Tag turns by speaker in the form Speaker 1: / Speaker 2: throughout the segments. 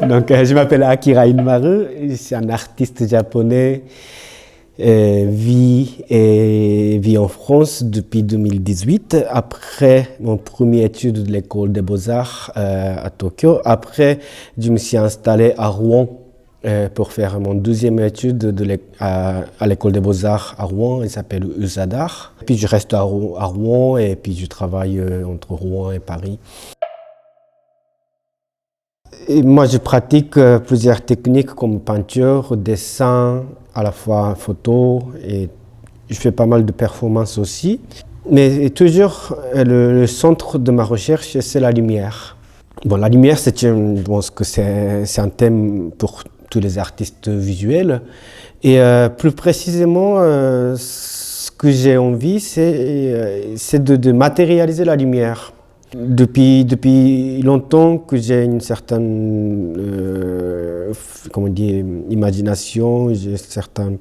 Speaker 1: Donc, je m'appelle Akira Inmaru, je suis un artiste japonais, vit en France depuis 2018. Après mon premier étude de l'école des Beaux-Arts à Tokyo, après je me suis installé à Rouen pour faire mon deuxième étude à l'école des Beaux-Arts à Rouen, elle s'appelle USADAR. Puis je reste à Rouen et puis je travaille entre Rouen et Paris. Et moi, je pratique plusieurs techniques comme peinture, dessin, à la fois photo, et je fais pas mal de performances aussi. Mais toujours, le centre de ma recherche, c'est la lumière. Bon, la lumière, je pense que c'est un thème pour tous les artistes visuels. Et plus précisément, ce que j'ai envie, c'est de matérialiser la lumière. Depuis longtemps que j'ai une certaine imagination, j'ai certains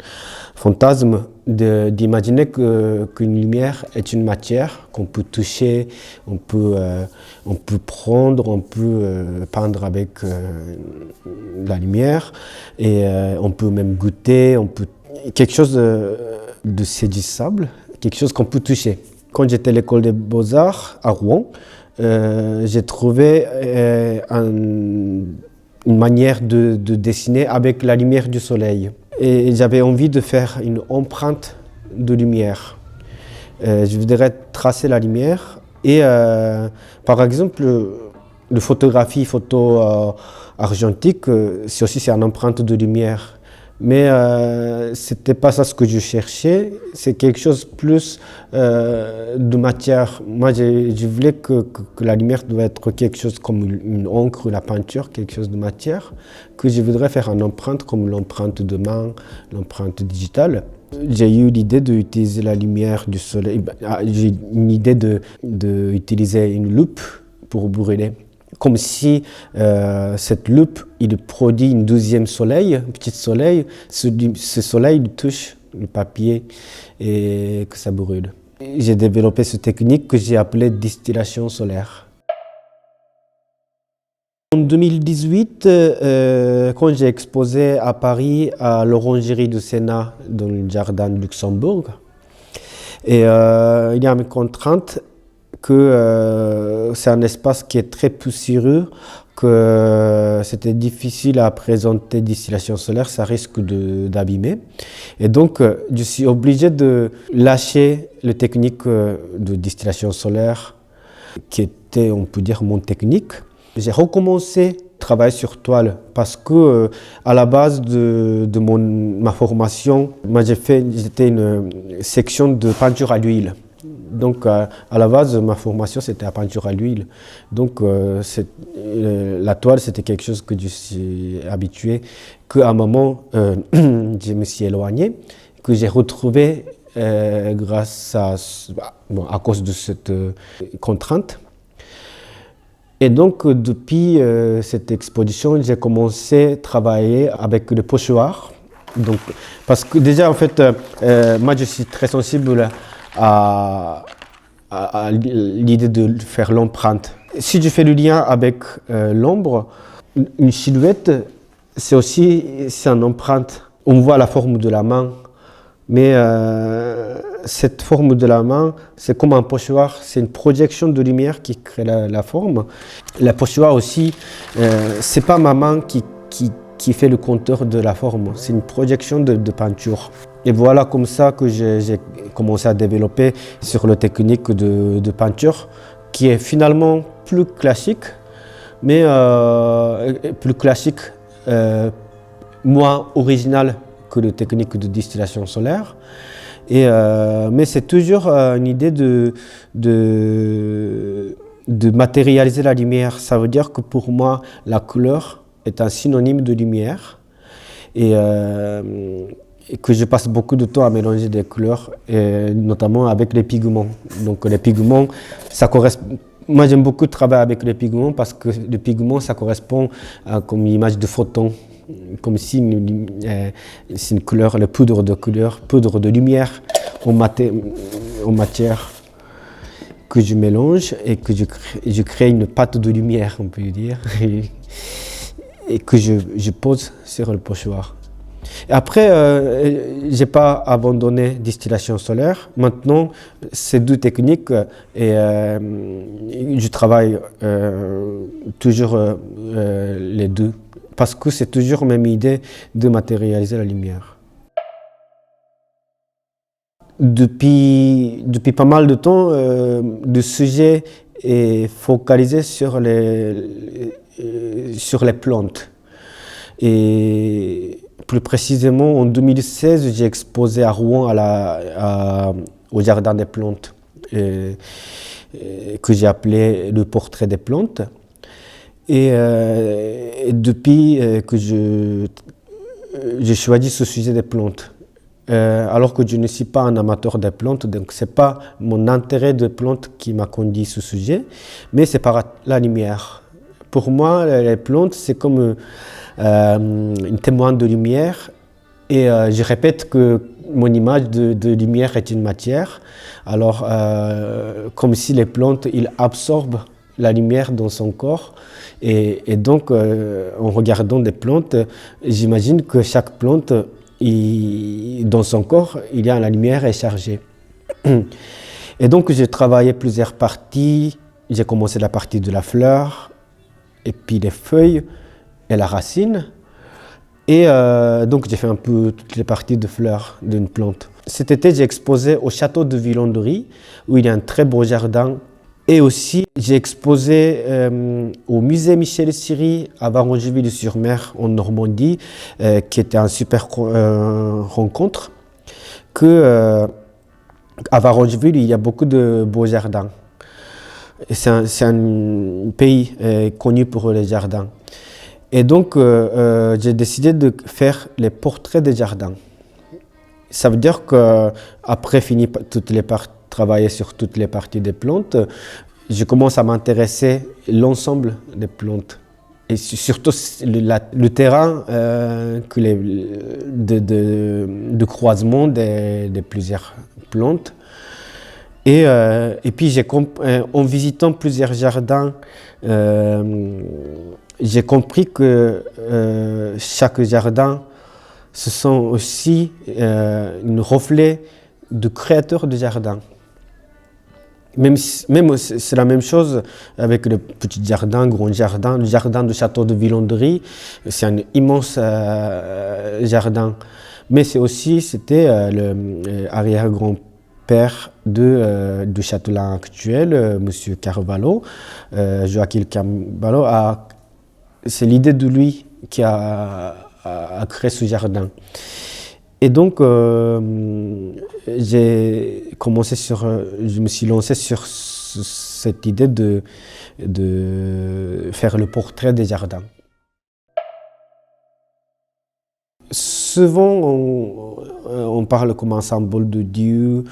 Speaker 1: fantasmes d'imaginer qu'une lumière est une matière qu'on peut toucher, on peut prendre, on peut peindre avec la lumière et on peut même goûter, quelque chose de saisissable, quelque chose qu'on peut toucher. Quand j'étais à l'école des Beaux-Arts à Rouen, j'ai trouvé une manière de dessiner avec la lumière du soleil. Et j'avais envie de faire une empreinte de lumière. Je voudrais tracer la lumière et par exemple, la photo argentique, c'est une empreinte de lumière. Mais c'était pas ça ce que je cherchais, c'est quelque chose plus de matière. Moi, je voulais que la lumière doit être quelque chose comme une encre, la peinture, quelque chose de matière, que je voudrais faire une empreinte comme l'empreinte de main, l'empreinte digitale. J'ai eu l'idée d'utiliser la lumière du soleil. J'ai une idée d'utiliser une loupe pour brûler. Comme si cette loupe, il produit une deuxième soleil, un petit soleil. Ce soleil il touche le papier et que ça brûle. J'ai développé cette technique que j'ai appelée distillation solaire. En 2018, quand j'ai exposé à Paris à l'Orangerie du Sénat dans le jardin de Luxembourg, et il y a une contrainte que c'est un espace qui est très poussiéreux, que c'était difficile à présenter distillation solaire, ça risque d'abîmer. Et donc, je suis obligé de lâcher les techniques de distillation solaire qui était, on peut dire, mon technique. J'ai recommencé à travailler sur toile parce que à la base de ma formation, moi j'étais une section de peinture à l'huile. Donc, à la base, ma formation, c'était la peinture à l'huile. Donc, la toile, c'était quelque chose que je suis habitué, qu'à un moment, je me suis éloigné, que j'ai retrouvé grâce à cause de cette contrainte. Et donc, depuis cette exposition, j'ai commencé à travailler avec le pochoir. Donc, parce que déjà, en fait, moi, je suis très sensible à l'idée de faire l'empreinte. Si je fais le lien avec l'ombre, une silhouette, c'est une empreinte. On voit la forme de la main, mais cette forme de la main, c'est comme un pochoir, c'est une projection de lumière qui crée la forme. Le pochoir aussi, c'est pas ma main qui fait le contour de la forme, c'est une projection de peinture. Et voilà comme ça que j'ai commencé à développer sur la technique de peinture qui est finalement plus classique, mais moins originale que la technique de distillation solaire. Mais c'est toujours une idée de matérialiser la lumière. Ça veut dire que pour moi, la couleur est un synonyme de lumière. Et que je passe beaucoup de temps à mélanger des couleurs, et notamment avec les pigments. Donc les pigments, ça correspond. Moi j'aime beaucoup travailler avec les pigments parce que les pigments, ça correspond à comme une image de photon, comme si c'est une couleur, la poudre de lumière en matière que je mélange et que je crée une pâte de lumière, on peut dire. et que je pose sur le pochoir. Et après, j'ai pas abandonné distillation solaire. Maintenant, c'est deux techniques et je travaille toujours les deux parce que c'est toujours la même idée de matérialiser la lumière. Depuis pas mal de temps, le sujet est focalisé sur les plantes. Et plus précisément, en 2016, j'ai exposé à Rouen au Jardin des plantes, que j'ai appelé le portrait des plantes. Et depuis que j'ai choisi ce sujet des plantes, alors que je ne suis pas un amateur des plantes, donc ce n'est pas mon intérêt de plantes qui m'a conduit ce sujet, mais c'est par la lumière. Pour moi, les plantes, c'est comme un témoin de lumière, et je répète que mon image de lumière est une matière, alors comme si les plantes, ils absorbent la lumière dans son corps, et donc en regardant des plantes, j'imagine que chaque plante, dans son corps, il y a la lumière est chargée. Et donc j'ai travaillé plusieurs parties. J'ai commencé la partie de la fleur, et puis les feuilles et la racine. Et donc j'ai fait un peu toutes les parties de fleurs d'une plante. Cet été, j'ai exposé au château de Villandry, où il y a un très beau jardin. Et aussi, j'ai exposé au musée Michel-Siri à Varengeville-sur-Mer en Normandie, qui était une super rencontre. À Varengeville, il y a beaucoup de beaux jardins. C'est un pays connu pour les jardins. Et donc, j'ai décidé de faire les portraits des jardins. Ça veut dire qu'après fini travailler sur toutes les parties des plantes, je commence à m'intéresser à l'ensemble des plantes. Et surtout le terrain de croisement de plusieurs plantes. Et puis, en visitant plusieurs jardins, j'ai compris que chaque jardin, ce sont aussi un reflet du créateur du jardin. Même c'est la même chose avec le petit jardin, grand jardin, le jardin du château de Villandry, c'est un immense jardin. Mais c'était l'arrière-grand-père du châtelain actuel, M. Carvalho, Joachim Carvalho. C'est l'idée de lui qui a créé ce jardin. Et donc, je me suis lancé sur cette idée de faire le portrait des jardins. Souvent, on parle comme un symbole de Dieu,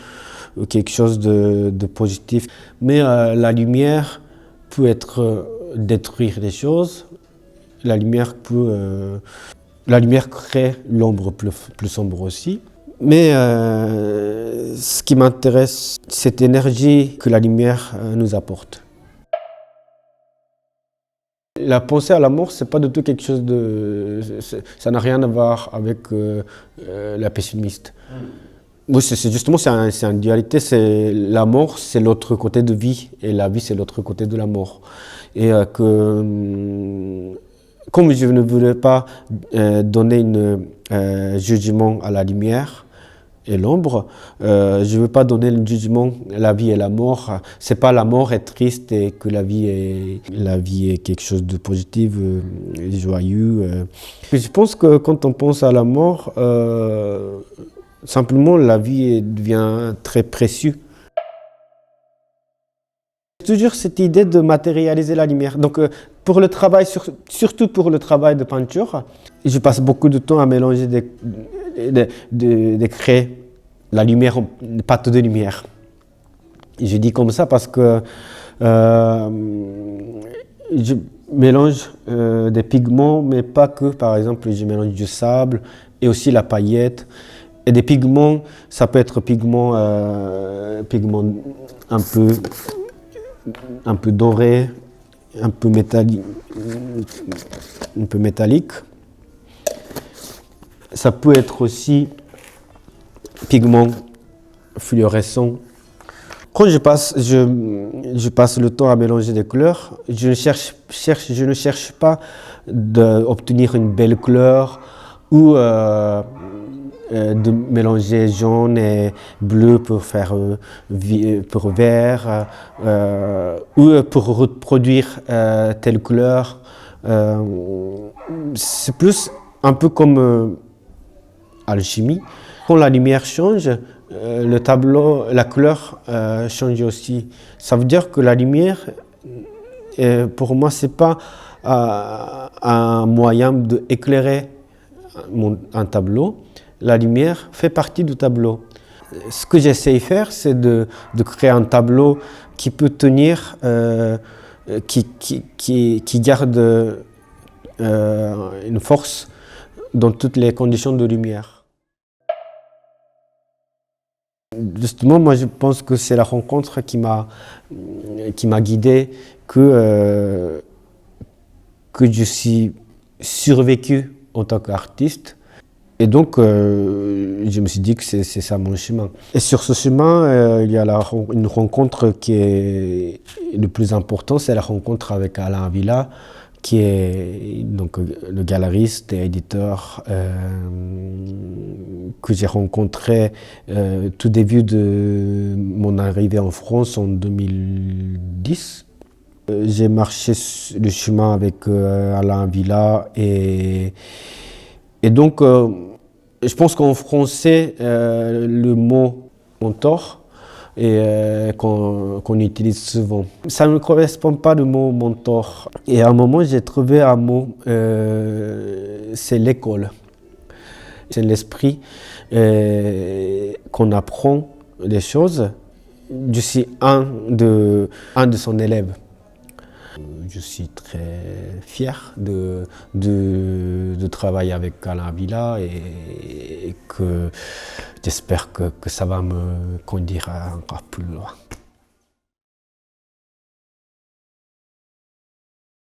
Speaker 1: quelque chose de positif, mais la lumière peut détruire les choses. La lumière crée l'ombre plus sombre aussi. Mais ce qui m'intéresse, c'est cette énergie que la lumière nous apporte. La pensée à la mort, c'est pas du tout quelque chose ça n'a rien à voir avec la pessimiste. Oui, justement, c'est une dualité. La mort, c'est l'autre côté de vie, et la vie, c'est l'autre côté de la mort. Et comme je ne voulais pas donner un jugement à la lumière et l'ombre, je ne veux pas donner le jugement à la vie et la mort. C'est pas la mort est triste et que la vie est quelque chose de positif, joyeux. Je pense que quand on pense à la mort, simplement la vie devient très précieuse. Toujours cette idée de matérialiser la lumière. Donc, pour le travail, surtout pour le travail de peinture, je passe beaucoup de temps à mélanger de créer la lumière, une pâte de lumière. Et je dis comme ça parce que je mélange des pigments, mais pas que. Par exemple, je mélange du sable et aussi la paillette. Et des pigments, ça peut être pigments un peu doré, un peu métallique. Ça peut être aussi pigment fluorescent. Quand je passe le temps à mélanger des couleurs, je ne cherche pas d'obtenir une belle couleur ou de mélanger jaune et bleu pour faire pour vert ou pour reproduire telle couleur. C'est plus un peu comme alchimie. Quand la lumière change, le tableau, la couleur change aussi. Ça veut dire que la lumière, pour moi, c'est pas un moyen d'éclairer un tableau. La lumière fait partie du tableau. Ce que j'essaie de faire, c'est de créer un tableau qui peut tenir, qui garde une force dans toutes les conditions de lumière. Justement, moi je pense que c'est la rencontre qui m'a guidé, que je suis survécu en tant qu'artiste. Et donc, je me suis dit que c'est ça mon chemin. Et sur ce chemin, il y a une rencontre qui est le plus important, c'est la rencontre avec Alain Avila, qui est donc le galeriste et éditeur que j'ai rencontré tout début de mon arrivée en France en 2010. J'ai marché le chemin avec Alain Avila et donc je pense qu'en français le mot mentor et qu'on utilise souvent. Ça ne correspond pas le mot mentor. Et à un moment, j'ai trouvé un mot, c'est l'école. C'est l'esprit qu'on apprend des choses. Je suis un de son élève. Je suis très fier de travailler avec Alain Avila et que j'espère que ça va me conduire encore plus loin.